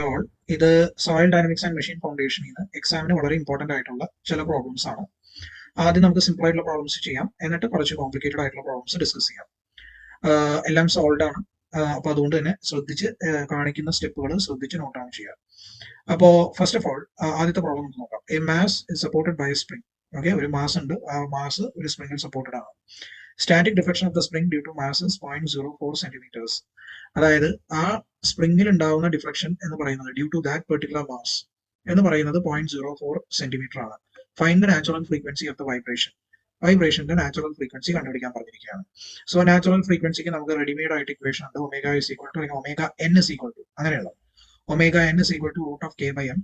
All ഇത് soil dynamics and machine ഫൗണ്ടേഷനിൽ നിന്ന് എക്സാമിന് വളരെ ഇമ്പോർട്ടന്റ് ആയിട്ടുള്ള ചില പ്രോബ്ലംസ് ആണ്. ആദ്യം നമുക്ക് സിമ്പിൾ ആയിട്ടുള്ള പ്രോബ്ലംസ് ചെയ്യാം, എന്നിട്ട് കുറച്ച് കോംപ്ലിക്കേറ്റഡ് ആയിട്ടുള്ള പ്രോബ്ലംസ് ഡിസ്കസ് ചെയ്യാം. എല്ലാം സോൾവ് ആണ്. അപ്പോൾ അതുകൊണ്ട് തന്നെ ശ്രദ്ധിച്ച് കാണിക്കുന്ന സ്റ്റെപ്പുകൾ ശ്രദ്ധിച്ച് നോട്ട് ഡൗൺ ചെയ്യുക. അപ്പോൾ ഫസ്റ്റ് ഓഫ് ഓൾ ആദ്യത്തെ പ്രോബ്ലം നമുക്ക് നോക്കാം. A mass is supported by a spring. Okay, ഒരു മാസ് ഉണ്ട്, ആ മാസ് ഒരു സ്പ്രിംഗിൽ സപ്പോർട്ടഡ് ആണ്. Static deflection of the spring due to mass is 0.04 centimetres. അതായത് ആ സ്പ്രിംഗിൽ ഉണ്ടാവുന്ന ഡിഫ്ലക്ഷൻ എന്ന് പറയുന്നത് due to that particular mass എന്ന് പറയുന്നത് 0.04 സെന്റിമീറ്റർ ആണ്. Find the natural frequency of the vibration. വൈബ്രേഷന്റെ നാച്ചുറൽ ഫ്രീക്വൻസി കണ്ടുപിടിക്കാൻ പറഞ്ഞിരിക്കുകയാണ്. സോ നാച്ചുറൽ ഫ്രീക്വൻസിക്ക് നമുക്ക് റെഡിമെയ്ഡ് ആയിട്ട് ഇക്വേഷൻ ഉണ്ട്. ഒമേഗ ഇസ് ഈക്വൽ ടു അല്ലെങ്കിൽ omega N is equal to അങ്ങനെയുള്ള omega N is equal to root of K by M.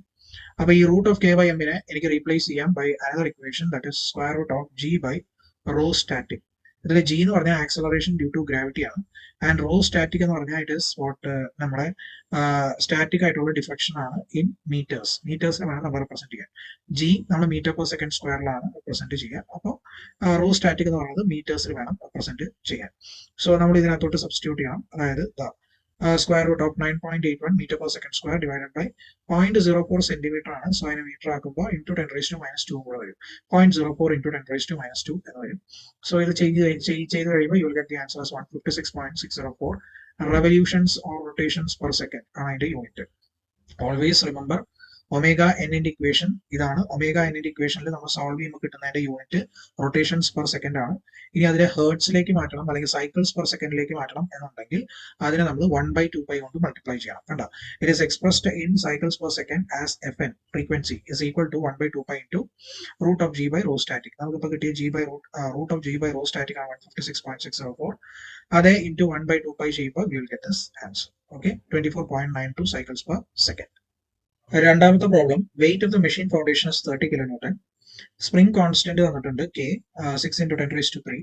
അപ്പൊ ഈ റൂട്ട് ഓഫ് കെ ബൈ എമ്മിനെ എനിക്ക് റീപ്ലേസ് ചെയ്യാം by another equation that is square root of G by rho static. ഇതിൽ G എന്ന് പറഞ്ഞാൽ acceleration due to gravity ആണ്. And rho static എന്ന് പറഞ്ഞാൽ ഇറ്റ് ഇസ് വാട്ട് നമ്മുടെ സ്റ്റാറ്റിക് ആയിട്ടുള്ള ഡിഫ്ലക്ഷൻ ആണ് ഇൻ മീറ്റേഴ്സ്. മീറ്റേഴ്സിന് വേണം നമ്മൾ റെപ്രസെന്റ് ചെയ്യാൻ. ജി നമ്മൾ മീറ്റർ പെർ സെക്കൻഡ് സ്ക്വയറിലാണ് റെപ്രസെന്റ് ചെയ്യുക. അപ്പോൾ റോ സ്റ്റാറ്റിക് എന്ന് പറയുന്നത് മീറ്റേഴ്സിൽ വേണം റെപ്രസെന്റ് ചെയ്യാൻ. സോ നമ്മൾ ഇതിനകത്തോട്ട് സബ്സ്റ്റിറ്റ്യൂട്ട് ചെയ്യണം. അതായത് square root of 9.81 metre per second square divided by 0.04 centimetre ആണ്. സോ അതിനെ മീറ്റർ ആക്കുമ്പോൾ ഇൻറ്റു 10⁻² കൂടെ വരും. 0.04 ഇൻറ്റു 10⁻² എന്ന് വരും. സോ ഇത് ചെയ്ത് കഴിയുമ്പോൾ you will get the answer as 156.604 revolutions or rotations per second ആണ് അതിന്റെ യൂണിറ്റ്. ഓൾവേസ് റിമെമ്പർ ഒമേഗ എന്നിന്റെ ഇക്വേഷൻ ഇതാണ്. ഒമേഗ എന്നിന്റെ ഇക്വേഷനിൽ നമ്മൾ സോൾവ് ചെയ്യുമ്പോൾ കിട്ടുന്നതിന്റെ യൂണിറ്റ് റൊട്ടേഷൻസ് പെർ സെക്കൻഡ് ആണ്. ഇനി അതിനെ ഹേർട്സിലേക്ക് മാറ്റണം അല്ലെങ്കിൽ സൈക്കിൾസ് പെർ സെക്കൻഡിലേക്ക് മാറ്റണം എന്നുണ്ടെങ്കിൽ അതിനെ നമ്മൾ 1/2π കൊണ്ട് മൾട്ടിപ്ലൈ ചെയ്യണം. കണ്ടോ, it is expressed in cycles per second as F N frequency is equal to 1/2π into root of G by rho static. നമുക്കിപ്പോൾ കിട്ടിയ root of G by rho static ആണ് 156.604. അതേ ഇൻറ്റു 1/2π ചെയ്യുമ്പോൾ we will get this answer. Okay, 24.92 cycles per second. രണ്ടാമത്തെ problem, weight of the machine foundation is 30 kN. Spring constant തന്നിട്ടുണ്ട് K 6 × 10⁻³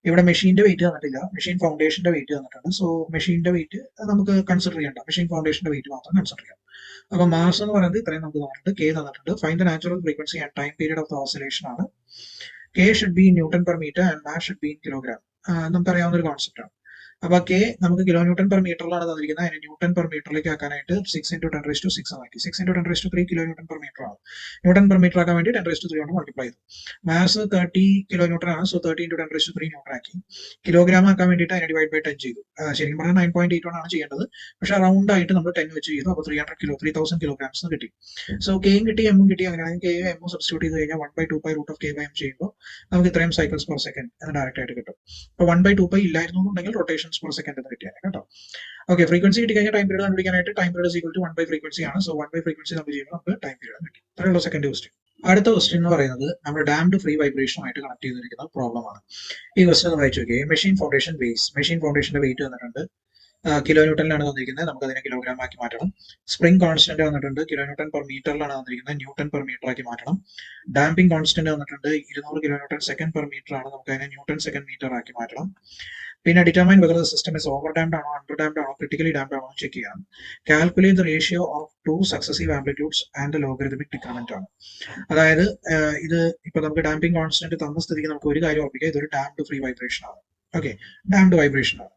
ഇവിടെ മെഷീന്റെ wait തന്നിട്ടില്ല, മെഷീൻ ഫൗണ്ടേഷന്റെ വെയിറ്റ് തന്നിട്ടുണ്ട്. സോ മെഷീന്റെ വെയിറ്റ് നമുക്ക് കൺസിഡർ ചെയ്യണ്ട, മെഷീൻ ഫൗണ്ടേഷന്റെ വെയിറ്റ് മാത്രം കൺസിഡർ ചെയ്യാം. അപ്പൊ മാസ് എന്ന് പറയുന്നത് ഇത്രയും നമുക്ക് തന്നിട്ടുണ്ട്, കെ തന്നിട്ടുണ്ട്. Find the natural frequency and time period of the oscillation ആണ്. K should be in newton per metre and mass should be in kilogram. നമുക്കറിയാവുന്ന ഒരു കോൺസെപ്റ്റ് ആണ്. അപ്പൊ കെ നമുക്ക് കിലോ ന്യൂട്ടൺ പെർ മീറ്ററിലാണ് തന്നിരിക്കുന്നത്. അതിന് ന്യൂട്ടൺ പെർ മീറ്ററിലേക്ക് ആക്കാനായിട്ട് 6 × 10⁻6 ആക്കി. 6 × 10⁻³ കിലോ ന്യൂട്ടൺ പെർ മീറ്റർ ആണ്. ന്യൂട്ടൺ പെർ മീറ്റർ ആക്കാൻ വേണ്ടി 10⁻³ കൊണ്ട് മൾട്ടിപ്ലൈ ചെയ്തു. മാസ് 30 കിലോ ന്യൂട്ടൺ ആണ്. സോ 30 × 10⁻³ ന്യൂട്ടൺ ആക്കി. കിലോഗ്രാം ആക്കാൻ വേണ്ടിയിട്ട് അതിനെ ഡിവൈഡ് ബൈ 10 ചെയ്തു. ശരിക്കും പറഞ്ഞാൽ 9.81 ആണ് ചെയ്യേണ്ടത്, പക്ഷെ റൗണ്ട് ആയിട്ട് നമ്മൾ 10 വെച്ച് ചെയ്തു. അപ്പോൾ 3000 kilograms കിട്ടി. സോ കെയും കിട്ടി, എമ്മും കിട്ടി. അങ്ങനെയാണെങ്കിൽ കെയും എമ്മും സബ്സ്റ്റിറ്റ്യൂട്ട് ചെയ്ത് കഴിഞ്ഞാൽ 1/2π root of K by M ചെയ്യുമ്പോൾ നമുക്ക് ഇത്രയും സൈക്കിൾസ് പെർ സെക്കൻഡ് എന്ന് ഡയറക്റ്റ് ആയിട്ട് കിട്ടും. അപ്പോൾ 1/2π ഇല്ലായിരുന്നു എന്നുണ്ടെങ്കിൽ റൊട്ടേഷൻസ് പെർ സെക്കൻഡ് എന്ന് കിട്ടിയാണ് കേട്ടോ. ഓക്കെ, ഫ്രീക്വൻസി കിട്ടി കഴിഞ്ഞാൽ ടൈം പീരീഡ് കണ്ടുപിടിക്കാനായിട്ട് time period equal to 1 frequency ആണ്. സോ 1 ഫ്രീക്വൻസി നമ്മൾ ചെയ്യുമ്പോൾ നമുക്ക് ടൈം പീരീഡ് കിട്ടി. അത്രയുള്ള സെക്കൻഡ് ക്വസ്റ്റ്യൻ. അടുത്ത ക്വസ്റ്റ്യൻ എന്ന് പറയുന്നത് നമ്മുടെ ഡാംഡ് ഫ്രീ വൈബ്രേഷനുമായിട്ട് കണക്ട് ചെയ്തിരിക്കുന്ന പ്രോബ്ലം ആണ്. ഈ ക്വസ്റ്റ്യൻ ഒന്ന് വായിച്ചു നോക്കിയേ. മെഷീൻ ഫൗണ്ടേഷൻ ബേസ്, മെഷീൻ ഫൗണ്ടേഷന്റെ വെയിറ്റ് തന്നിട്ടുണ്ട്, കിലോ ന്യൂട്ടണിലാണ് തന്നിരിക്കുന്നത്. നമുക്ക് അതിനെ കിലോഗ്രാം ആക്കി മാറ്റണം. സ്പ്രിംഗ് കോൺസ്റ്റന്റ് വന്നിട്ടുണ്ട്, കിലോ ന്യൂട്ടൺ പെർ മീറ്ററിലാണ് തന്നിരിക്കുന്നത്, ന്യൂട്ടൺ പെർ മീറ്റർ ആക്കി മാറ്റണം. ഡാമ്പിംഗ് കോൺസ്റ്റന്റ് വന്നിട്ടുണ്ട് 200 kN സെക്കൻഡ് പെർ മീറ്റർ ആണ്, നമുക്ക് അതിനെ ന്യൂട്ടൺ സെക്കൻഡ് മീറ്റർ ആക്കി മാറ്റണം. പിന്നെ determine whether the system is over damned ആണോ അണ്ടർ ഡാംഡ് ആണോ ക്രിട്ടിക്കലി ഡാംഡ് ആണോ ചെക്ക് ചെയ്യണം. Calculate the ratio of 2 successive amplitudes and the logarithmic decrement ആണ്. അതായത് ഇത് ഇപ്പൊ നമുക്ക് ഡാമ്പിംഗ് കോൺസ്റ്റന്റ് തന്ന സ്ഥിതിക്ക് നമുക്ക് ഒരു കാര്യം ഓർമ്മിക്കുക, ഇതൊരു ഡാംഡ് ഫ്രീ വൈബ്രേഷൻ ആണ്. ഓക്കെ, ഡാംഡ് വൈബ്രേഷൻ ആണ്.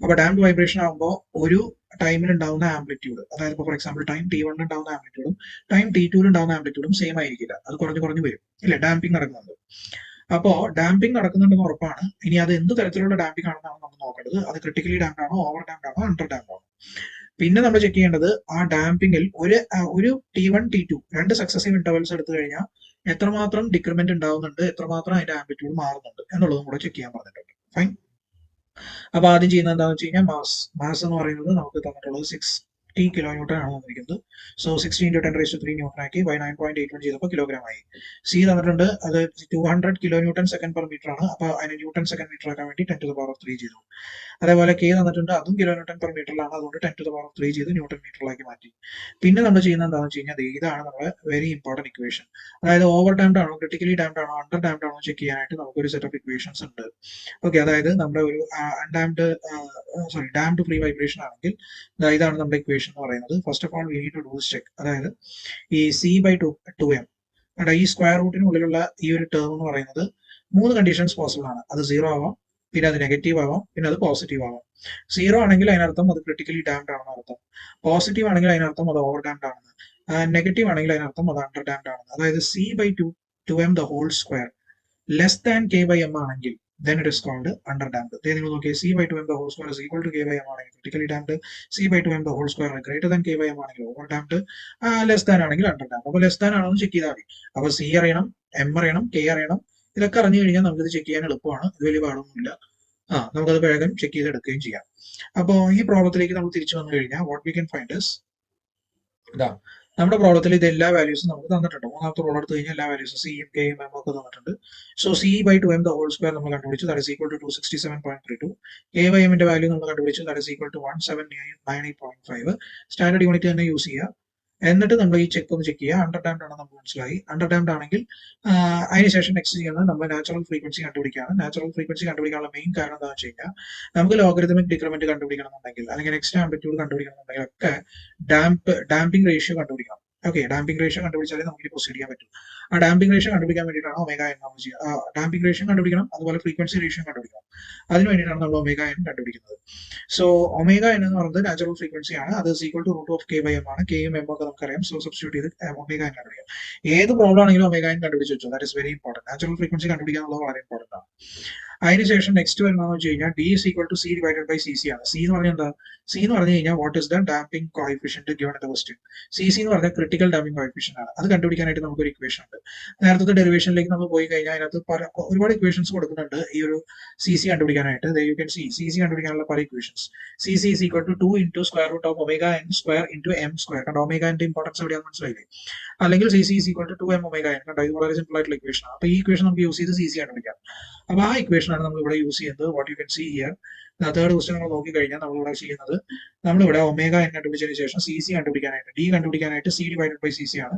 അപ്പൊ ഡാംഡ് വൈബ്രേഷൻ ആകുമ്പോൾ ഒരു ടൈമിൽ ഉണ്ടാവുന്ന ആംപ്ലിറ്റ്യൂഡ്, അതായത് ഫോർ എക്സാമ്പിൾ ടൈം T1 ഉണ്ടാവുന്ന ആംപ്ലിറ്റ്യൂഡും ടൈം T2 ഉണ്ടാവുന്ന ആംപ്ലിറ്റ്യൂഡും സെയിം ആയിരിക്കില്ല, അത് കുറഞ്ഞു വരും ഇല്ലേ, ഡാമ്പിംഗ് നടക്കുന്നുണ്ട്. അപ്പോ ഡാമ്പിംഗ് നടക്കുന്നുണ്ടെന്ന് ഉറപ്പാണ്. ഇനി അത് എന്ത് തരത്തിലുള്ള ഡാമ്പിംഗ് ആണെന്നാണ് നമ്മൾ നോക്കേണ്ടത്. അത് ക്രിട്ടിക്കലി ഡാംഡ് ആണോ ഓവർ ഡാംഡ് ആണോ അണ്ടർ ഡാംഡ് ആണോ. പിന്നെ നമ്മൾ ചെക്ക് ചെയ്യേണ്ടത് ആ ഡാമ്പിംഗിൽ ഒരു T1 T2 രണ്ട് സക്സസീവ് ഇന്റർവൽസ് എടുത്തു കഴിഞ്ഞാൽ എത്രമാത്രം ഡിക്രിമെന്റ് ഉണ്ടാവുന്നുണ്ട്, എത്രമാത്രം അതിന്റെ ആംപ്ലിറ്റ്യൂഡ് മാറുന്നുണ്ട് എന്നുള്ളതും കൂടെ ചെക്ക് ചെയ്യാൻ പറഞ്ഞിട്ടുണ്ട്. ഫൈൻ. അപ്പൊ ആദ്യം ചെയ്യുന്നത് എന്താണെന്ന് വെച്ച് കഴിഞ്ഞാൽ മാസ് എന്ന് പറയുന്നത് നമുക്ക് തന്നിട്ടുള്ളത് 60 kN ആണ് തന്നിരിക്കുന്നത്. സോ 60 × 10⁻³ ന്യൂട്ടൺ ആക്കി ബൈ 9.81 ചെയ്തപ്പോൾ കിലോഗ്രാം ആയി. സി തന്നിട്ടുണ്ട്, അത് 200 kN സെക്കൻഡ് പെർ മീറ്റർ ആണ്. അപ്പൊ അതിന് ന്യൂട്ടൺ സെക്കൻഡ് മീറ്റർ ആക്കാൻ വേണ്ടി 10⁻³ ചെയ്തു. അതേപോലെ കെ തന്നിട്ടുണ്ട്, അതും kN പെർ മീറ്ററിലാണ്, അതുകൊണ്ട് 10⁻³ ചെയ്ത് ന്യൂട്ടൺ മീറ്ററിലാക്കി മാറ്റി. പിന്നെ നമ്മൾ ചെയ്യുന്നത് എന്താണെന്ന് വെച്ച് കഴിഞ്ഞാൽ ഇതാണ് നമ്മുടെ വെരി ഇമ്പോർട്ടന്റ് ഇക്വേഷൻ. അതായത് ഓവർ ഡാംഡ് ആണോ ക്രിട്ടിക്കലി ഡാംഡ് ആണോ അണ്ടർ ഡാംഡ് ആണോ ചെക്ക് ചെയ്യാനായിട്ട് നമുക്കൊരു സെറ്റ് ഓഫ് ഇക്വേഷൻസ് ഉണ്ട്. ഓക്കെ, അതായത് നമ്മുടെ ഒരു ഡാംഡ് ഫ്രീ വൈബ്രേഷൻ ആണെങ്കിൽ ഇതാണ് നമ്മുടെ ഇക്വേഷൻ എന്ന് പറയുന്നത്. First of all we need to do check, അതായത് ഈ C/2m ഈ സ്ക്വയർ റൂട്ടിനുള്ളിലുള്ള ഈ ഒരു ടേം എന്ന് പറയുന്നത് 3 കണ്ടീഷൻസ് പോസിബിൾ ആണ്. അത് 0 ആവാം, പിന്നെ അത് നെഗറ്റീവ് ആവാം, പിന്നെ അത് പോസിറ്റീവ് ആവാം. 0 ആണെങ്കിൽ അതിനർത്ഥം അത് ക്രിട്ടിക്കലി ഡാംഡ് ആണെന്ന് അർത്ഥം. പോസിറ്റീവ് ആണെങ്കിൽ അതിനർത്ഥം അത് ഓവർ ഡാംഡ് ആണെന്ന്. നെഗറ്റീവ് ആണെങ്കിൽ അതിനർത്ഥം അത് അണ്ടർ ഡാംഡ് ആണെന്ന്. അതായത് C/2m the whole square less than k/m ആണെങ്കിൽ then it is called under damped. നിങ്ങൾ നോക്കിയാൽ C/2m the whole square is equal to k/m ആണെങ്കിൽ critically damped, C/2m the whole square greater than k/m ആണെങ്കിൽ over damped, less than ആണെങ്കിൽ under damned. അപ്പോൾ less than ആണോ എന്ന് check ചെയ്താൽ മതി. അപ്പോൾ C അറിയണം, M അറിയണം, K അറിയണം. ഇതൊക്കെ അറിഞ്ഞു കഴിഞ്ഞാൽ നമുക്കിത് ചെക്ക് ചെയ്യാൻ എളുപ്പമാണ്. ഇത് വലിയ പാടൊന്നുമില്ല. നമുക്കത് വേഗം ചെക്ക് ചെയ്തെടുക്കുകയും ചെയ്യാം. അപ്പോൾ ഈ പ്രോബ്ലത്തിലേക്ക് നമ്മൾ തിരിച്ചു വന്നു കഴിഞ്ഞാൽ what we can find is ഇതാ, നമ്മുടെ പ്രോബ്ലത്തിൽ ഇത് എല്ലാ വാല്യൂസും നമുക്ക് തന്നിട്ടുണ്ട്. മൂന്നാമത്തെ പ്രോബ്ലം എടുത്തു കഴിഞ്ഞാൽ എല്ലാ വാല്യൂസും സിയും കെയും എം ഒക്കെ തന്നിട്ടുണ്ട്. So C/2m the whole square നമ്മൾ കണ്ടുപിടിച്ചു, ദാറ്റ് ഈസ് ഈക്വൽ ടു 267.32. K/mന്റെ വാല്യൂ നമ്മൾ കണ്ടുപിടിച്ചു, that is equal to 1798.5. Standard unit തന്നെ യൂസ് ചെയ്യുക. എന്നിട്ട് നമ്മൾ ഈ ചെക്ക് ഒന്ന് ചെക്ക് ചെയ്യുക. അണ്ടർ ഡാംഡ് ആണെന്ന് നമുക്ക് മനസ്സിലായി. അണ്ടർ ഡാംഡ് ആണെങ്കിൽ അതിനുശേഷം നെക്സ്റ്റ് ചെയ്യുന്നത് നമ്മൾ നാച്ചുറൽ ഫ്രീക്വൻസി കണ്ടുപിടിക്കുകയാണ്. നാച്ചുറൽ ഫ്രീക്വൻസി കണ്ടുപിടിക്കാനുള്ള മെയിൻ കാരണം എന്താണെന്ന് വെച്ച് കഴിഞ്ഞാൽ നമുക്ക് ലോഗരിതമിക് ഡിക്രിമെന്റ് കണ്ടുപിടിക്കണമെന്നുണ്ടെങ്കിൽ അല്ലെങ്കിൽ നെക്സ്റ്റ് ആംപ്ലിറ്റ്യൂഡ് കണ്ടുപിടിക്കണമെന്നുണ്ടെങ്കിൽ ഒക്കെ ഡാമ്പിംഗ് റേഷ്യോ കണ്ടുപിടിക്കണം. ഓക്കെ, ഡാമ്പിംഗ് റേഷ്യോ കണ്ടുപിടിച്ചാലേ നമുക്ക് പ്രൊസീഡ് ചെയ്യാൻ പറ്റും. ആ ഡാമ്പിംഗ് റേഷ്യോ കണ്ടുപിടിക്കാൻ വേണ്ടിയിട്ടാണ് ഒമേഗ എൻ നമ്മൾ ചെയ്യുക. ഡാമ്പിംഗ് റേഷ്യോ കണ്ടുപിടിക്കണം, അതുപോലെ ഫ്രീക്വൻസി റേഷ്യോ കണ്ടുപിടിക്കണം. അതിന് വേണ്ടിയിട്ടാണ് നമ്മൾ ഒമേഗ എൻ കണ്ടുപിടിക്കുന്നത്. സോ ഒമേഗ എൻ എന്ന് പറയുന്നത് നാച്ചുറൽ ഫ്രീക്വൻസി ആണ്. അത് ഈക്വൽ ടു √k/m ആണ്. കെയും എം ഒക്കെ നമുക്കറിയാം. സോ സബ്സ്റ്റിറ്റ്യൂട്ട് ചെയ്ത് ഒമേഗ എൻ കണ്ടുപിടിക്കാം. ഏത് പ്രോബ്ലം ആണെങ്കിലും ഒമേഗ എൻ കണ്ടുപിടിച്ച് വെച്ചോ. That is very important. Natural frequency കണ്ടുപിടിക്കുക എന്നുള്ളത് വളരെ ഇമ്പോർട്ടന്റ് ആണ്. അതിനുശേഷം നെക്സ്റ്റ് വരുന്നതെന്ന് വെച്ച് കഴിഞ്ഞാൽ D is equal to C divided by CC ആണ്. C എന്ന് പറഞ്ഞാൽ എന്താ? C എന്ന് പറഞ്ഞു കഴിഞ്ഞാൽ what is the damping coefficient given in the question. CC എന്ന് പറഞ്ഞാൽ ക്രിട്ടിക്കൽ ഡാമ്പിംഗ് കോഎഫിഷ്യന്റ് ആണ്. അത് കണ്ടുപിടിക്കാനായിട്ട് നമുക്ക് ഒരു ഇക്വേഷൻ ഉണ്ട്. നേരത്തെ ഡെറിവേഷനിലേക്ക് നമ്മൾ പോയി കഴിഞ്ഞാൽ അതിനകത്ത് ഒരുപാട് ഇക്വേഷൻസ് കൊടുക്കുന്നുണ്ട് ഈ ഒരു CC കണ്ടുപിടിക്കാനായിട്ട്. യു കൻ സി CC കണ്ടുപിടിക്കാനുള്ള പല equations. CC is equal to 2 into square root of omega n square into m square. കണ്ടോ ഒമേഗ ന്റെ ഇമ്പോർട്ടൻസ് എവിടെയാണെന്ന് മനസ്സിലായില്ലേ? അല്ലെങ്കിൽ CC is equal to 2m omega n. കണ്ടോ, ഇത് വളരെ സിമ്പിൾ ആയിട്ടുള്ള ഇക്വേഷൻ ആണ്. അപ്പോൾ ഈ ഇക്വേഷൻ നമുക്ക് യൂസ് ചെയ്ത് CC കണ്ടുപിടിക്കാം. അപ്പോൾ ആ ഇക്വേഷൻ ആണ് നമ്മൾ ഇവിടെ യൂസ് ചെയ്യുന്നത്. What you can see here, third question നമ്മൾ നോക്കിക്കഴിഞ്ഞാൽ നമ്മളിവിടെ ചെയ്യുന്നത്, നമ്മളിവിടെ ഒമേഗ എൻ കണ്ടുപിടിച്ചതിന് ശേഷം CC കണ്ടുപിടിക്കാനായിട്ട് D കണ്ടുപിടിക്കാനായിട്ട് C divided by CC ആണ്.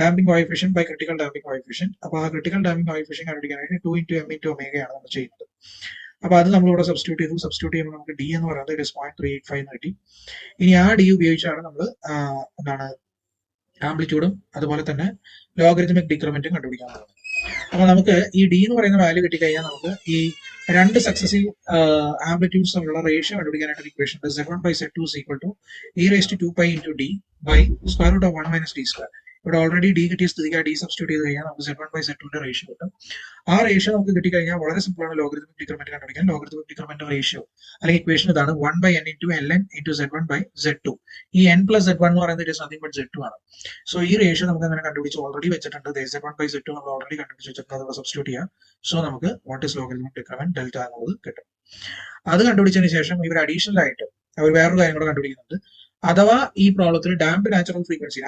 Damping coefficient by critical damping coefficient. അപ്പോൾ ആ ക്രിട്ടിക്കൽ ഡാമ്പിംഗ് കോഎഫിഷ്യന്റ് കണ്ടുപിടിക്കാനായിട്ട് 2 into m into omega ആണ് നമ്മൾ ചെയ്യുന്നത്. അപ്പോൾ അത് നമ്മളിവിടെ സബ്സ്റ്റിറ്റ്യൂട്ട് ചെയ്തു. സബ്സ്റ്റിറ്റ്യൂട്ട് ചെയ്യുമ്പോൾ നമുക്ക് D എന്ന് പറയുന്നത് 0.385 കിട്ടി. ഇനി ആ D ഉപയോഗിച്ചാണ് നമ്മൾ എന്താണ് ആംപ്ലിറ്റ്യൂഡും അതുപോലെ തന്നെ ലോഗരിതമിക് ഡിക്രിമെന്റും കണ്ടുപിടിക്കാൻ പോകുന്നത്. അപ്പൊ നമുക്ക് ഈ D എന്ന് പറയുന്ന വാല്യൂ കിട്ടിക്കഴിഞ്ഞാൽ നമുക്ക് ഈ രണ്ട് സക്സസീവ് ആംപ്ലിറ്റ്യൂഡ്സ് തമ്മിലുള്ള റേഷ്യോ കണ്ടുപിടിക്കാനായിട്ട് ഇക്വേഷൻ ഉണ്ട്. Z1/Z2 is equal to e⁻²π into D by square root of 1 minus D square. ഇവിടെ ഓൾറെഡി D കിട്ടിയ സ്ഥിതിക്ക് D സബ്സ്റ്റിറ്റ്യൂട്ട് ചെയ്ത് കഴിഞ്ഞാൽ നമുക്ക് Z1/Z2ന്റെ റേഷ്യോ കിട്ടും. ആ റേഷ്യോ നമുക്ക് കിട്ടിക്കഴിഞ്ഞാൽ വളരെ സിമ്പിൾ ആണ് ലോഗരിതമിക് ഡിക്രിമെന്റ് കണ്ടുപിടിക്കാൻ. ലോഗരിതമിക് ഡിക്രിമെന്റ് റേഷ്യോ അല്ലെങ്കിൽ ഇക്വേഷൻ ഇതാണ് 1/n into ln into Z1/Z2. ഈ n+Z1 എന്ന് പറയുന്നത് it is nothing but Z2 ആണ്. സോ ഈ റേഷ്യോ നമുക്ക് അങ്ങനെ കണ്ടുപിടിച്ച് ഓൾറെഡി വെച്ചിട്ടുണ്ട്. Z1/Z2 നമ്മൾ ഓൾറെഡി കണ്ടുപിടിച്ച് വെച്ചിട്ടുണ്ട്. അത് സബ്സ്റ്റിറ്റ്യൂട്ട് ചെയ്യാം. സോ നമുക്ക് what is logarithmic decrement delta എന്നുള്ളത് കിട്ടും. അത് കണ്ടുപിടിച്ചതിന് ശേഷം ഇവർ അഡീഷണൽ ആയിട്ട് അവർ വേറൊരു കാര്യം കൂടെ കണ്ടുപിടിക്കുന്നുണ്ട്. അഥവാ ഈ പ്രോബ്ലത്തിൽ ഡാംപ് നാച്ചുറൽ ഫ്രീക്വൻസി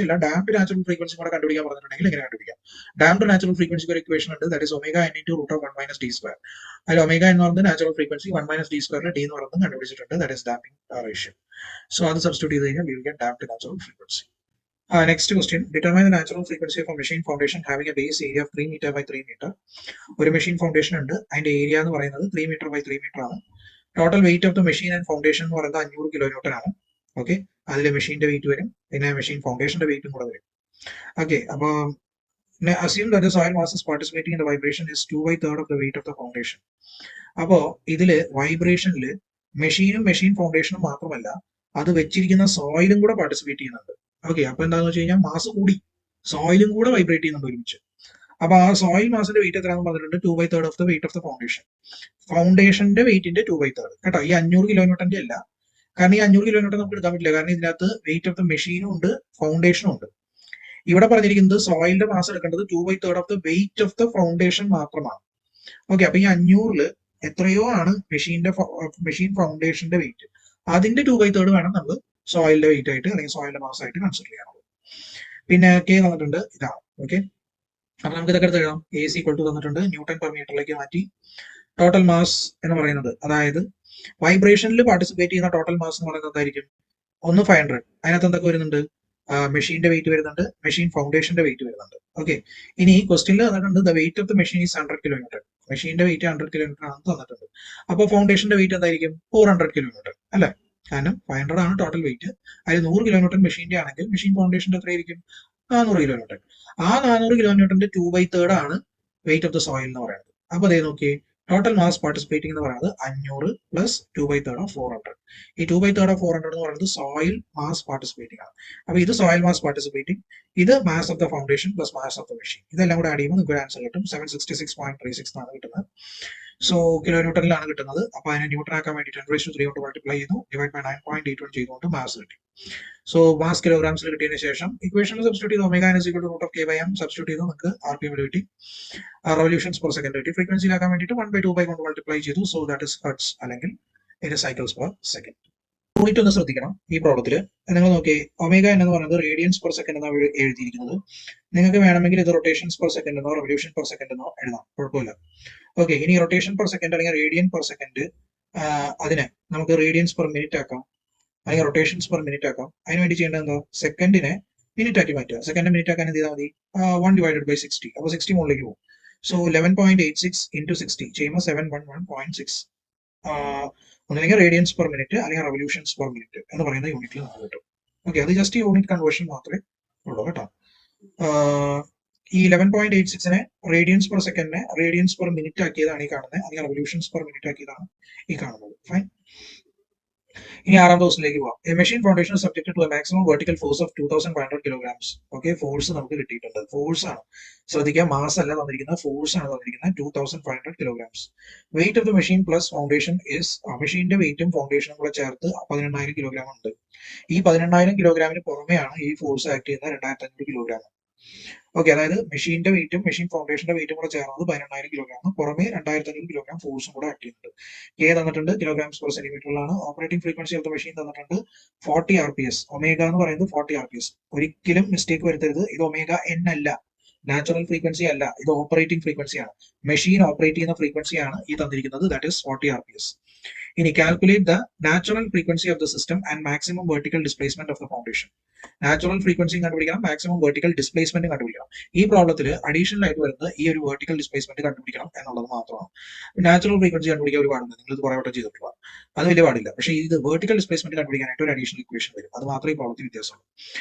അല്ല ഡാംപ് നാച്ചുറൽ ഫ്രീക്വൻസി കൂടെ കണ്ടുപിടിക്കാൻ പറഞ്ഞിട്ടുണ്ടെങ്കിൽ എങ്ങനെ കണ്ടുപിടിക്കാം? ഡാംപ് നാച്ചുറൽ ഫ്രീക്വൻസിക്ക് ഒരു ഇക്വേഷൻ ഉണ്ട്. That is omega n into √1 minus D square. അതിൽ ഒമേഗ എന്ന് പറയുന്നത് natural frequency, 1 minus D square D എന്ന് പറയുന്നത് കണ്ടുപിടിച്ചിട്ടുണ്ട്. That is damping ratio. So അത് സബ്സ്റ്റിറ്റ്യൂട്ട് ചെയ്ത് കഴിഞ്ഞാൽ we will get damped natural frequency. Next question, determine the natural frequency of a machine foundation having a base area of 3 meter by 3 meter. ഒരു machine foundation ഉണ്ട്, അതിന്റെ area എന്ന് പറയുന്നത് 3 meter by 3 meter ആണ്. Total wait of the machine and foundation എന്ന് പറയുന്നത് 500 kilonewton ആണ്. Okay, അതിൽ മെഷീന്റെ വെയിറ്റ് വരും, പിന്നെ മെഷീൻ ഫൗണ്ടേഷന്റെ വെയിറ്റും കൂടെ വരും. ഓക്കെ, അപ്പോൾ assume that the soil mass is participating in the vibration is 2/3 of the weight of the foundation. അപ്പോൾ ഇതില് വൈബ്രേഷനിൽ മെഷീൻ ഫൗണ്ടേഷനും മാത്രമല്ല അത് വെച്ചിരിക്കുന്ന സോയിലും കൂടെ പാർട്ടിസിപ്പേറ്റ് ചെയ്യുന്നുണ്ട്. ഓക്കെ, അപ്പൊ എന്താണെന്ന് വെച്ച് കഴിഞ്ഞാൽ മാസ് കൂടി സോയിലും കൂടെ വൈബ്രേറ്റ് ചെയ്യുന്നുണ്ട് ഒരുമിച്ച്. അപ്പൊ ആ സോയിൽ മാസിന്റെ വെയിറ്റ് എത്രയാണെന്ന് പറഞ്ഞിട്ടുണ്ട്? 2/3 of the wait of the foundation. ഫൗണ്ടേഷന്റെ വെയിറ്റിന്റെ 2/3 കേട്ടോ. ഈ 500 കിലോന്യൂട്ടന്റെ അല്ല, കാരണം ഈ 500 കിലോന്യൂട്ടൺ നമുക്ക് എടുക്കാൻ പറ്റില്ല, കാരണം ഇതിനകത്ത് വെയിറ്റ് ഓഫ് ദ മെഷീനും ഉണ്ട് ഫൗണ്ടേഷനും ഉണ്ട്. ഇവിടെ പറഞ്ഞിരിക്കുന്നത് സോയിലിന്റെ മാസ് എടുക്കേണ്ടത് 2/3 of the wait of the foundation മാത്രമാണ്. ഓക്കെ, അപ്പൊ ഈ 500 എത്രയോ ആണ് മെഷീൻ ഫൗണ്ടേഷന്റെ വെയിറ്റ്, അതിന്റെ 2/3 വേണം നമ്മൾ സോയിലിന്റെ വെയിറ്റ് ആയിട്ട് അല്ലെങ്കിൽ സോയിലിന്റെ മാസ് ആയിട്ട് കൺസിഡർ ചെയ്യാനുള്ളത്. പിന്നെ കെ തന്നിട്ടുണ്ട് ഇതാണ്. ഓക്കെ, അപ്പൊ നമുക്ക് ഇതൊക്കെ എടുത്ത് എഴുതാം. എ സി ഈക്വൽ ടു തന്നിട്ടുണ്ട്, ന്യൂട്ടൺ പെർ മീറ്ററിലേക്ക് മാറ്റി. ടോട്ടൽ മാസ് എന്ന് പറയുന്നത്, അതായത് വൈബ്രേഷനിൽ പാർട്ടിസിപ്പേറ്റ് ചെയ്യുന്ന ടോട്ടൽ മാസ് എന്ന് പറയുന്നത് എന്തായിരിക്കും? 500. അതിനകത്ത് എന്തൊക്കെ വരുന്നുണ്ട്? മെഷീന്റെ വെയിറ്റ് വരുന്നുണ്ട്, മെഷീൻ ഫൗണ്ടേഷന്റെ വെയിറ്റ് വരുന്നുണ്ട്. ഓക്കെ, ഇനി ക്വസ്റ്റ്യനിൽ തന്നിട്ടുണ്ട് the wait of the machine is 100 kilometre. മെഷീന്റെ വെയിറ്റ് 100 കിലോമീറ്റർ ആണെന്ന് തന്നിട്ടുണ്ട്. അപ്പോൾ ഫൗണ്ടേഷന്റെ വെയിറ്റ് എന്തായിരിക്കും? 400 കിലോമീറ്റർ അല്ലെ? കാരണം 500 ആണ് ടോട്ടൽ വെയിറ്റ്. അതിൽ 100 കിലോമീറ്റർ മെഷീന്റെ ആണെങ്കിൽ മെഷീൻ ഫൗണ്ടേഷന്റെ എത്രയായിരിക്കും? 400 കിലോമീറ്റർ. ആ 400 കിലോമീറ്ററിന്റെ 2/3 ആണ് വെയിറ്റ് ഓഫ് ദ സോയിൽ എന്ന് പറയുന്നത്. അപ്പൊ അതേ നോക്കിയേ, ടോട്ടൽ മാസ് പാർട്ടിസിപ്പേറ്റിംഗ് എന്ന് പറയുന്നത് 500 പ്ലസ് 2/3 ഓഫ് 400. ഈ 2/3 ഓഫ് 400 എന്ന് പറയുന്നത് സോയിൽ മാസ് പാർട്ടിസിപ്പേറ്റിംഗ് ആണ്. അപ്പൊ ഇത് സോയിൽ മാസ് പാർട്ടിസിപ്പേറ്റിംഗ്, ഇത് mass of the foundation plus mass of the machine, ഇതെല്ലാം കൂടെ ആഡ് ചെയ്യുമ്പോൾ നിങ്ങൾക്ക് ഒരു ആൻസർ കിട്ടും. 766.36 ആണ് കിട്ടുന്നത്. സോ കിലോ ന്യൂട്ടണിലാണ് കിട്ടുന്നത്. അപ്പൊ അതിനെ ന്യൂട്ടൺ ആക്കാൻ വേണ്ടി 10³ കൊണ്ട് മൾട്ടിപ്ലൈ ചെയ്തു, ഡിവൈഡ് ബൈ 9.81 ചെയ്തുകൊണ്ട് മാസ് കിട്ടി. സോ മാസ് കിലോഗ്രാംസിൽ കിട്ടിയതിന് ശേഷം ഇക്വേഷനിൽ സബ്സ്റ്റിറ്റ്യൂട്ട് ചെയ്ത് omega is equal to root of K by M substitute ചെയ്തു, നിങ്ങൾക്ക് RPM കിട്ടി, റവല്യൂഷൻസ് പെർ സെക്കൻഡ് കിട്ടി. ഫ്രീക്വൻസിയിലാക്കാൻ വേണ്ടിയിട്ട് 1/2 കൊണ്ട് മൾട്ടിപ്ലൈ ചെയ്തു. സോ ദാറ്റ് ഇസ് ഹെർട്സ് അല്ലെങ്കിൽ ഇത് സൈക്കിൾസ് പെർ സെക്കൻഡ്. യൂണിറ്റ് ഒന്ന് ശ്രദ്ധിക്കണം ഈ പ്രോബ്ലത്തിൽ. നിങ്ങൾ നോക്കി, ഒമേഗ എന്ന് പറയുന്നത് റേഡിയൻസ് പെർ സെക്കൻഡ് എന്നാണ് എഴുതിയിരിക്കുന്നത്. നിങ്ങൾക്ക് വേണമെങ്കിൽ ഇത് റൊട്ടേഷൻസ് പെർ സെക്കൻഡ് എന്നോ റവല്യൂഷൻ പെർ സെക്കൻഡ് എന്നോ എഴുതാം, കുഴപ്പമില്ല. ഓക്കെ, ഇനി റൊട്ടേഷൻ പെർ സെക്കൻഡ് അല്ലെങ്കിൽ റേഡിയൻ പെർ സെക്കൻഡ്, അതിനെ നമുക്ക് റേഡിയൻസ് പെർ മിനിറ്റ് ആക്കാം, അല്ലെങ്കിൽ റൊട്ടേഷൻസ് പെർ മിനിറ്റ് ആക്കാം. അതിന് വേണ്ടി ചെയ്യേണ്ടത് എന്താ, സെക്കൻഡിനെ മിനിറ്റ് ആക്കി മാറ്റുക. സെക്കൻഡ് മിനിറ്റ് ആക്കാൻ എന്ത് ചെയ്താൽ മതി, 1/60. അപ്പോൾ 60 മുകളിലേക്ക് പോകും. സോ 11.86 into 60 ചെയ്യുമ്പോൾ 711.6 ഒന്നില്ലെങ്കിൽ റേഡിയൻസ് പെർ മിനിറ്റ് അല്ലെങ്കിൽ റവല്യൂഷൻസ് പെർ മിനിറ്റ് എന്ന് പറയുന്ന യൂണിറ്റിൽ നമുക്ക് കിട്ടും. ഓക്കെ, അത് ജസ്റ്റ് യൂണിറ്റ് കൺവേർഷൻ മാത്രമേ ഉള്ളൂ കേട്ടോ. ഈ 11.86നെ റേഡിയൻസ് പെർ സെക്കൻഡിനെ റേഡിയൻസ് പെർ മിനിറ്റ് ആക്കിയതാണ് ഈ കാണുന്നത്, അല്ലെങ്കിൽ റവല്യൂഷൻസ് പെർ മിനിറ്റ് ആക്കിയതാണ് ഈ കാണുന്നത്. ഫൈൻ. ഇനി 6ാം ദിവസത്തിലേക്ക് പോവാം. A machine foundation subjected to a maximum vertical force of 2500 kilograms. Okay, force നമുക്ക് കിട്ടിയിട്ടുണ്ട്. ഫോഴ്സ് ആണ്, ശ്രദ്ധിക്കുക, മാസ് അല്ല തന്നിരിക്കുന്നത്, ഫോഴ്സ് ആണ് തന്നിരിക്കുന്നത്, 2500 kilograms. Wait of the machine plus foundation is, മെഷീന്റെ വെയിറ്റും ഫൗണ്ടേഷനും കൂടെ ചേർത്ത് 18,000 kilogram ഉണ്ട്. ഈ 18,000 kilogramന് പുറമെയാണ് ഈ ഫോഴ്സ് ആക്ട് ചെയ്യുന്ന 2,500 kilogram. ഓക്കെ, അതായത് മെഷീന്റെ വെയിറ്റും മെഷീൻ ഫൗണ്ടേഷന്റെ വെയിറ്റും കൂടെ ചേർന്നത് 18,000 kilogram, പുറമെ 2,500 kilogram ഫോഴ്സും കൂടെ ആക്ട് ചെയ്യുന്നുണ്ട്. കെ തന്നിട്ടുണ്ട്, കിലോഗ്രാംസ് പെർ സെന്റിമീറ്ററിലാണ്. Operating frequency of the machine തന്നിട്ടുണ്ട് 40 RPS. ഒമേഗ എന്ന് പറയുന്നത് 40 RPS. ഒരിക്കലും മിസ്റ്റേക്ക് വരുത്തരുത്, ഇത് ഒമേഗ എൻ അല്ല, നാച്ചുറൽ ഫ്രീക്വൻസി അല്ല, ഇത് ഓപ്പറേറ്റിംഗ് ഫ്രീക്വൻസിയാണ്. മെഷീൻ ഓപ്പറേറ്റ് ചെയ്യുന്ന ഫ്രീക്വൻസിയാണ് ഈ തന്നിരിക്കുന്നത്, ദാറ്റ് ഇസ് 40 RPS. ഇനി calculate the natural frequency of the system and maximum vertical displacement of the foundation. Natural ഫ്രീക്വൻസിയും കണ്ടുപിടിക്കണം, മാക്സിമം വെർട്ടിക്കൽ ഡിസ്പ്ലേസ്മെന്റ് കണ്ടുപിടിക്കണം. ഈ പ്രോബ്ലത്തിൽ അഡീഷണൽ ആയിട്ട് വരുന്നത് ഈ ഒരു വെർട്ടിക്കൽ ഡിസ്പ്ലേസ്മെന്റ് കണ്ടുപിടിക്കണം എന്നുള്ളത് മാത്രമാണ്. നാച്ചുറൽ ഫ്രീക്വൻസി കണ്ടുപിടിക്കാൻ ഒരു പാടുണ്ട്, നിങ്ങൾ ഇത് കുറെ വട്ടം ചെയ്തിട്ടുള്ള, അത് വലിയ പാടില്ല. പക്ഷേ ഇത് വെർട്ടിക്കൽ ഡിസ്പ്ലേസ്മെന്റ് കണ്ടുപിടിക്കാനായിട്ട് ഒരു അഡീഷണൽ ഇക്വേഷൻ വരും, അത് മാത്രമേ ഈ പ്രോബ്ലത്തിൽ വ്യത്യാസമുള്ളൂ.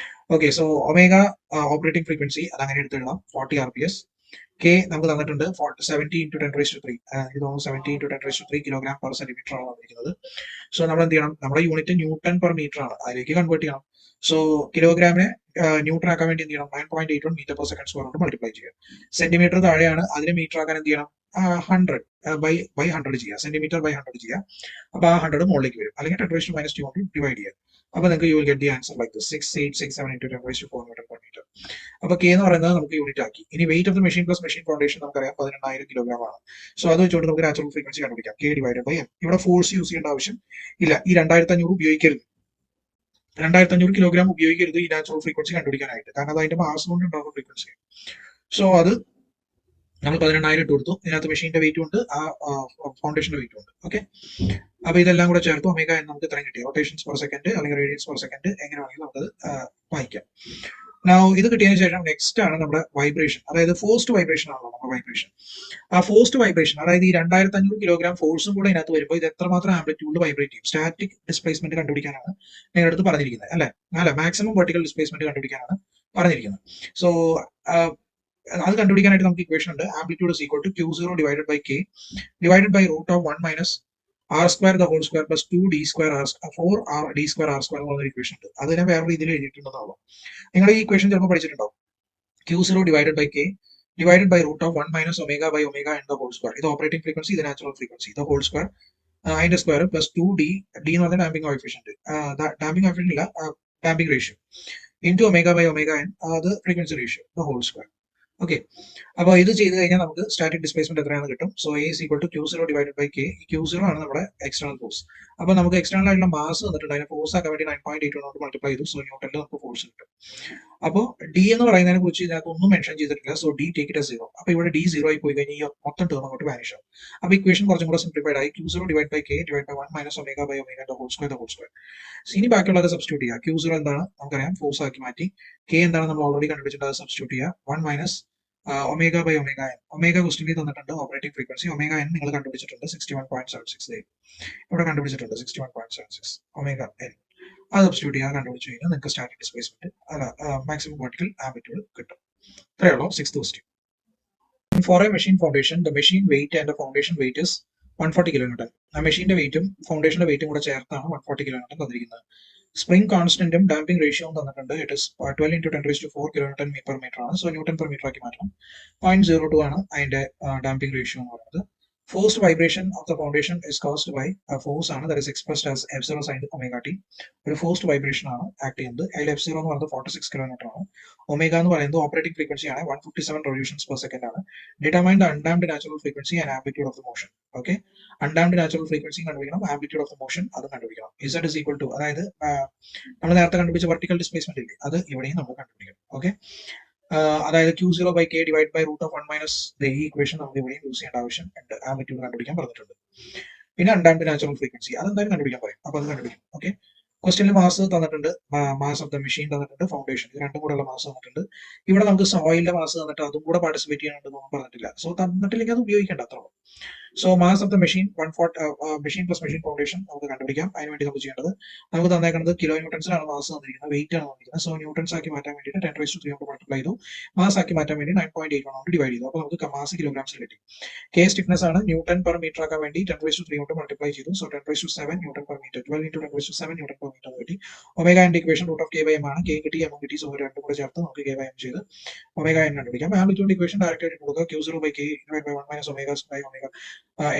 Okay, so omega operating frequency അത് അങ്ങനെ എടുത്തിടണം, 40 RPS. കെ നമുക്ക് തന്നിട്ടുണ്ട് 70 into 10³ ഇത് 70 into 10³ കിലോഗ്രാം പെർ സെന്റിമീറ്റർ ആണ് തന്നിരിക്കുന്നത്. സോ നമ്മൾ എന്ത് ചെയ്യണം, നമ്മുടെ യൂണിറ്റ് ന്യൂട്ടൺ പെർ മീറ്റർ ആണ്, അതിലേക്ക് കൺവേർട്ട് ചെയ്യണം. സോ കിലോഗ്രാമിനെ ന്യൂട്ടൺ ആക്കാൻ വേണ്ടി എന്ത് ചെയ്യണം, 9.81 മീറ്റർ പെർ സെക്കൻഡ് സ്ക്വയർ കൊണ്ട് മൾട്ടിപ്ലൈ ചെയ്യുക. സെന്റിമീറ്റർ താഴെയാണ്, അതിനെ മീറ്റർ ആക്കാൻ എന്ത് ചെയ്യണം, 100 by 100 ചെയ്യുക, സെന്റിമീറ്റർ ബൈ 100 ചെയ്യുക. അപ്പൊ ആ 100 മുകളിലേക്ക് വരും, അല്ലെങ്കിൽ 10⁻² കൊണ്ട് ഡിവൈഡ് ചെയ്യുക. അപ്പൊ നിങ്ങൾക്ക് U will get the answer like this, 6867 into 10⁴ Newton per meter. അപ്പൊ കെ എന്ന് പറയുന്നത് നമുക്ക് യൂണിറ്റ് ആക്കി. ഇനി wait of the machine plus machine foundation നമുക്കറിയാം 18,000 kilogram ആണ്. സോ അത് വെച്ചുകൊണ്ട് നമുക്ക് നാച്ചുറൽ ഫ്രീക്വൻസി കണ്ടുപിടിക്കാം, കെ ഡിവൈഡഡ് ബൈ എം. ഇവിടെ ഫോഴ്സ് യൂസ് ചെയ്യേണ്ട ആവശ്യം ഇല്ല, ഈ 2500 ഉപയോഗിക്കരുത്, 2500 kilogram ഉപയോഗിക്കരുത് ഈ നാച്ചുറൽ ഫ്രീക്വൻസി കണ്ടുപിടിക്കാനായിട്ട്, കാരണം അത് അതിന്റെ മാസ് കൊണ്ട് ഉണ്ടാകുന്ന ഫ്രീക്വൻസി. സോ അത് നമ്മൾ 18,000 ഇട്ട് കൊടുത്തു, ഇതിനകത്ത് മെഷീന്റെ വെയിറ്റും ഉണ്ട്, ആ ഫൗണ്ടേഷന്റെ വെയിറ്റും ഉണ്ട്. ഓക്കെ, അപ്പൊ ഇതെല്ലാം കൂടെ ചേർത്ത് ഒമേഗ എന്ന് നമുക്ക് ഇത്രയും കിട്ടി. റൊട്ടേഷൻസ് പെർ സെക്കൻഡ് അല്ലെങ്കിൽ റേഡിയൻസ് പെർ സെക്കൻഡ് എങ്ങനെ വേണമെങ്കിൽ നമുക്കത് വായിക്കാം. ഇത് കിട്ടിയതിനു ശേഷം നെക്സ്റ്റ് ആണ് നമ്മുടെ വൈബ്രേഷൻ, അതായത് ഫോഴ്സ്ഡ് വൈബ്രേഷൻ ആണല്ലോ നമ്മുടെ വൈബ്രേഷൻ. ആ ഫോഴ്സ്ഡ് വൈബ്രേഷൻ, അതായത് ഈ 2500 kilogram ഫോഴ്സും കൂടെ ഇതിനകത്ത് വരുമ്പോൾ ഇത് എത്രമാത്രം ആംപ്ലിറ്റ്യൂഡിൽ വൈബ്രേറ്റ് ചെയ്യും, സ്റ്റാറ്റിക് ഡിസ്പ്ലേസ്മെന്റ് കണ്ടുപിടിക്കാനാണ് നിങ്ങളുടെ അടുത്ത് പറഞ്ഞിരിക്കുന്നത്, അല്ലെ മാക്സിമം വെർട്ടിക്കൽ ഡിസ്പ്ലേസ്മെന്റ് കണ്ടുപിടിക്കാനാണ് പറഞ്ഞിരിക്കുന്നത്. സോ അത് കണ്ടുപിടിക്കാനായിട്ട് നമുക്ക് ഇക്വേഷൻ ഉണ്ട്, amplitude is equal to Q0 divided by K divided by root of 1 minus R² the whole square plus 2D² R 4D² R² എന്നുള്ള ഇക്വേഷൻ ഉണ്ട്. അതിനെ വേറെ രീതിയിൽ എഴുതിയിട്ടുണ്ടെന്നാവും. നിങ്ങൾ ഈ ഇക്വേഷൻ ചിലപ്പോൾ പഠിച്ചിട്ടുണ്ടാവും. Q0 divided by K divided by root of 1 minus omega by omega N the whole square. ഇത് ഓപ്പറേറ്റിംഗ് ഫ്രീക്വൻസി, ഇത് നാച്ചുറൽ ഫ്രീക്വൻസി, ഇത് ഹോൾ സ്ക്വയർ, അതിന്റെ സ്ക്വയർ പ്ലസ് 2D, ഡി എന്ന് പറഞ്ഞാൽ ഡാമ്പിംഗ് കോഎഫിഷ്യന്റ്, ഡാമ്പിംഗ് കോഎഫിഷ്യന്റ് ഇല്ല, damping ratio, into omega by omega N, അത് frequency ratio, the whole square. Okay, അപ്പോൾ ഇത് ചെയ്ത് കഴിഞ്ഞാൽ നമുക്ക് സ്റ്റാറ്റിക് ഡിസ്പ്ലേസ്മെന്റ് എത്രയാണെന്ന് കിട്ടും. So A is equal to Q0 divided by K. Q0 ആണ് നമ്മുടെ എക്സ്റ്റേണൽ ഫോഴ്സ്. അപ്പോൾ നമുക്ക് എക്സ്റ്റേണൽ ആയിട്ടുള്ള മാസ് തന്നിട്ടുണ്ട്, അതിനെ ഫോഴ്സ് ആക്കാൻ വേണ്ടി 9.81 കൊണ്ട് മൾട്ടിപ്ലൈ ചെയ്തു. സോ ന്യൂട്ടണിൽ നമുക്ക് ഫോഴ്സ് കിട്ടും. അപ്പോൾ ഡി എന്ന് പറയുന്നതിനെ കുറിച്ച് ഇതിനകത്ത് ഒന്നും മെൻഷൻ ചെയ്തിട്ടില്ല. So D take it 0. അപ്പോൾ ഇവിടെ ഡി 0 ആയി പോയി കഴിഞ്ഞാൽ ഈ മൊത്തം ടേം അങ്ങോട്ട് വാനിഷ് ആവും. അപ്പോൾ ഇക്വേഷൻ കുറച്ചും കൂടെ സിംപ്ലിഫൈഡ് ആയി, Q0 divide by K divide by 1 minus omega by omega the whole square the whole square. ഇനി ബാക്കിയുള്ളത് സബ്സ്റ്റിറ്റ്യൂട്ട് ചെയ്യുക. Q0 എന്താണ് നമുക്കറിയാം, ഫോഴ്സ് ആക്കി മാറ്റി. K എന്താണ് നമ്മൾ ഓൾറെഡി കണ്ടുപിടിച്ചിട്ട് അത് സബ്സ്റ്റിറ്റ്യൂട്ട് ചെയ്യുക. 1 minus omega by omega N. Omega ക്വസ്റ്റ്യനിൽ തന്നിട്ടുണ്ട് ഓപ്പറേറ്റിംഗ് ഫ്രീക്വൻസി, ഒമേഗ എൻ നിങ്ങൾ കണ്ടുപിടിച്ചിട്ടുണ്ട് 61.76, ഇവിടെ കണ്ടുപിടിച്ചിട്ടുണ്ട് 61.76 ഒമേഗ എൻ. അത് സബ്സ്റ്റിറ്റ്യൂട്ട് ചെയ്യാൻ കണ്ടുപിടിച്ച് കഴിഞ്ഞാൽ നിങ്ങൾക്ക് static displacement maximum vertical amplitude കിട്ടും. ഇത്രയേ ഉള്ളൂ 6th question. For a machine foundation, the machine weight and the foundation weight is 140 kilonewton. ആ മെഷീന്റെ വെയിറ്റും ഫൗണ്ടേഷന്റെ വെയിറ്റും കൂടെ ചേർത്താണ് 140 kilonewton തന്നിരിക്കുന്നത്. സ്പ്രിംഗ് കോൺസ്റ്റന്റും ഡാമ്പിംഗ് റേഷ്യോയും തന്നിട്ടുണ്ട്. It is 12 into 10⁴ kilonewton per meter ആണ്. സോ ന്യൂട്ടൺ പെർ മീറ്റർ ആക്കി മാറ്റണം. 0.02 ആണ് അതിന്റെ ഡാമ്പിംഗ് റേഷ്യോ എന്ന് പറയുന്നത്. Forced vibration of the foundation is caused by a force ആണ് that is expressed as F0 sin omega t. ഒരു ഫോഴ്സ്ഡ് വൈബ്രേഷൻ ആണ് ആക്ട് ചെയ്യുന്നത്. അതിൽ F0 എന്ന് പറയുന്നത് 46 kilonewton ആണ്. ഒമേഗ എന്ന് പറയുന്നത് ഓപ്പറേറ്റിംഗ് ഫ്രീക്വൻസി ആണ് 157 revolutions per second ആണ്. Determine the undamped natural frequency and amplitude of the motion. Okay, undamped natural frequency കണ്ടുപിടിക്കണം, ആംപ്ലിറ്റ്യൂഡ് ഓഫ് ദ മോഷൻ അത് കണ്ടുപിടിക്കണം. Z is equal to, അതായത് നമ്മൾ നേരത്തെ കണ്ടുപിടിച്ച വെർട്ടിക്കൽ ഡിസ്പ്ലേസ്മെന്റ് ഇല്ലേ, അത് ഇവിടെയും നമ്മൾ കണ്ടുപിടിക്കണം. ഓക്കെ, അതായത് Q0/K divided by root of 1 minus ഈ ഇക്വേഷൻ നമുക്ക് ഇവിടെയും യൂസ് ചെയ്യേണ്ട ആവശ്യം ഉണ്ട്. ആംപ്ലിറ്റ്യൂഡ് കണ്ടുപിടിക്കാൻ പറഞ്ഞിട്ടുണ്ട്. പിന്നെ അൺഡാംപ്ഡ് നാച്ചുറൽ ഫ്രീക്വൻസി അതെന്തായാലും കണ്ടുപിടിക്കാൻ പറയും. അപ്പൊ അത് കണ്ടുപിടിക്കും. ഓക്കെ, ക്വസ്റ്റ്യനിൽ മാസ് തന്നിട്ടുണ്ട്, മാസ് ഓഫ് ദ മെഷീൻ തന്നിട്ടുണ്ട്, ഫൗണ്ടേഷൻ, ഇത് രണ്ടും കൂടെയുള്ള മാസ് തന്നിട്ടുണ്ട്. ഇവിടെ നമുക്ക് സോയിലിന്റെ മാസ് തന്നിട്ട് അതും കൂടെ പാർട്ടിസിപ്പേറ്റ് ചെയ്യാനുണ്ടെന്ന് പറഞ്ഞിട്ടില്ല. സോ തന്നിട്ടില്ലെങ്കിൽ അത് ഉപയോഗിക്കേണ്ട അത്രേ ഉള്ളൂ. So mass of the machine 140 machine plus machine foundation നമുക്ക് കണ്ടുപിടിക്കാം. അതിനുവേണ്ടി നമുക്ക് ചെയ്യേണ്ടത്, നമുക്ക് തന്നേക്കുന്നത് കിലോ ന്യൂട്ടൺസിലാണ് മാസ് തന്നിരിക്കുന്നത്, വെയിറ്റ് ആണ് തന്നിരിക്കുന്നത്. സോ ന്യൂട്ടൺസ് ആക്കി മാറ്റാൻ വേണ്ടിയിട്ട് 10⁻³ കൊണ്ട് മൾട്ടിപ്ലൈ ചെയ്തു. മാസ് ആക്കി മാറ്റാൻ വേണ്ടി 9.81 കൊണ്ട് ഡിവൈഡ് ചെയ്തു. അപ്പോൾ നമുക്ക് മാസ് കിലോഗ്രാംസിൽ കിട്ടി. K സ്റ്റിഫ്നെസ് ആണ്, ന്യൂട്ടൺ പെർ മീറ്റർ ആക്കാൻ വേണ്ടി 10⁻³ കൊണ്ട് മൾട്ടിപ്ലൈ ചെയ്തു. So 10⁻7 newton per metre, 12 into 10⁻7 newton per metre കിട്ടി. ഒമേഗ എന്റെ ഇക്വേഷൻ റൂട്ട് ഓഫ് K/m ആണ്. K കിട്ടി, M കിട്ടി. സോ രണ്ടും കൂടെ ചേർത്ത് നമുക്ക് K/m ചെയ്ത് ഒമേഗ n കണ്ടുപിടിക്കാം. ആംപ്ലിറ്റ്യൂഡ് ഇക്വേഷൻ ഡയറക്റ്റ് ആയിട്ട് കൊടുക്കുക. Q0/K divided by 1 minus omega by omega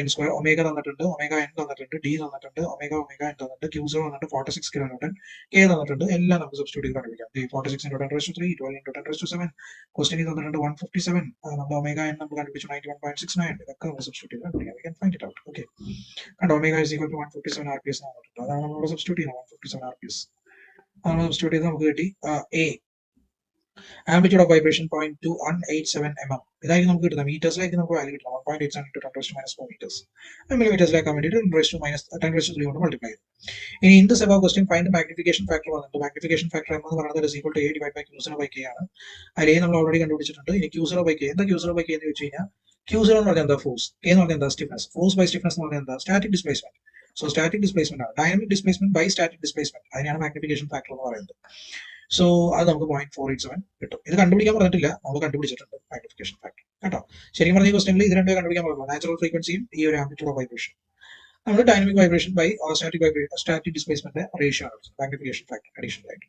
n square. Omega തന്നിട്ടുണ്ട്, ഒമേഗ n തന്നിട്ടുണ്ട്, D തന്നിട്ടുണ്ട്, ഒമേഗ n തന്നിട്ടുണ്ട്, Q0 തന്നിട്ട് 46 kilonewton, K തന്നിട്ടുണ്ട്. എല്ലാം നമുക്ക് സബ്സ്റ്റിറ്റ്യൂട്ട് ചെയ്ത് കണ്ടുപിടിക്കാം. 46 into 10⁻3, 12 into 10⁻7, ക്വസ്റ്റ്യൻ തന്നിട്ടുണ്ട് 157. നമ്മുടെ ഒമേഗ n നമ്മൾ കണ്ടുപിടിച്ചു 91.69. ഇതൊക്കെ നമ്മൾ സബ്സ്റ്റിറ്റ്യൂട്ട് ചെയ്ത് കണ്ടുപിടിക്കാം. We can find it out. Okay, കണ്ടോ, omega is equal to 157 rps തന്നിട്ടുണ്ട്. അതാണ് നമ്മൾ സബ്സ്റ്റിറ്റ്യൂട്ട് ചെയ്യുന്നത്, 157 rps. നമ്മൾ സബ്സ്റ്റിറ്റ്യൂട്ട് ചെയ്ത് നമുക്ക് കിട്ടി A amplitude of vibration 0.2187 mm. ഇതായിരിക്കും നമുക്ക് കിട്ടുന്നത്. മീറ്റേഴ്സിലേക്ക് നമുക്ക് വാല്യൂ കിട്ടണം. 1.87 into 10⁻⁻4 meters. മില്ലിമീറ്റേഴ്സിലേക്കാൻ വേണ്ടിയിട്ട് 10⁻³ കൊണ്ട് മൾട്ടിപ്ലൈ ചെയ്തു. ഇനി in this above question find magnification factor വന്നിട്ടുണ്ട്. മാഗ്നിഫിക്കേഷൻ ഫാക്ടർ എന്ന് പറയുന്നത് is equal to A divided by Q0/K ആണ്. അതിൽ A നമ്മൾ ഓൾറെഡി കണ്ടുപിടിച്ചിട്ടുണ്ട്. ഇനി Q0/K, എന്താ Q0/K എന്ന് വെച്ച് കഴിഞ്ഞാൽ, Q0 എന്ന് പറഞ്ഞാൽ എന്താ, ഫോഴ്സ്, K എന്ന് പറഞ്ഞാൽ എന്താ, സ്റ്റിഫ്നെസ്. ഫോഴ്സ് ബൈ സ്റ്റിഫ്നെസ് എന്ന് പറഞ്ഞാൽ എന്താ, static displacement. So static displacement ആണ്, dynamic displacement by static displacement, അതിനാണ് മാഗ്നിഫിക്കേഷൻ ഫാക്ടർ എന്ന് പറയുന്നത്. സോ അത് നമുക്ക് 0.487 കിട്ടും. ഇത് കണ്ടുപിടിക്കാൻ പറഞ്ഞിട്ടില്ല, നമ്മൾ കണ്ടുപിടിച്ചിട്ടുണ്ട് മാഗ്നിഫിക്കേഷൻ ഫാക്ടർ കേട്ടോ. ശരിക്കും പറഞ്ഞ ക്വസ്റ്റനിൽ ഇത് രണ്ടും കണ്ടുപിടിക്കാൻ പറഞ്ഞു, നാച്ചുറൽ ഫ്രീക്വൻസിയും ഈ ഒരു ആംപ്ലിറ്റ്യൂഡ് ഓഫ് വൈബ്രേഷൻ. നമ്മൾ dynamic vibration by static displacement ratio ആണ് മാഗ്നിഫിക്കേഷൻ ഫാക്ടർ അഡീഷണൽ ആയിട്ട്.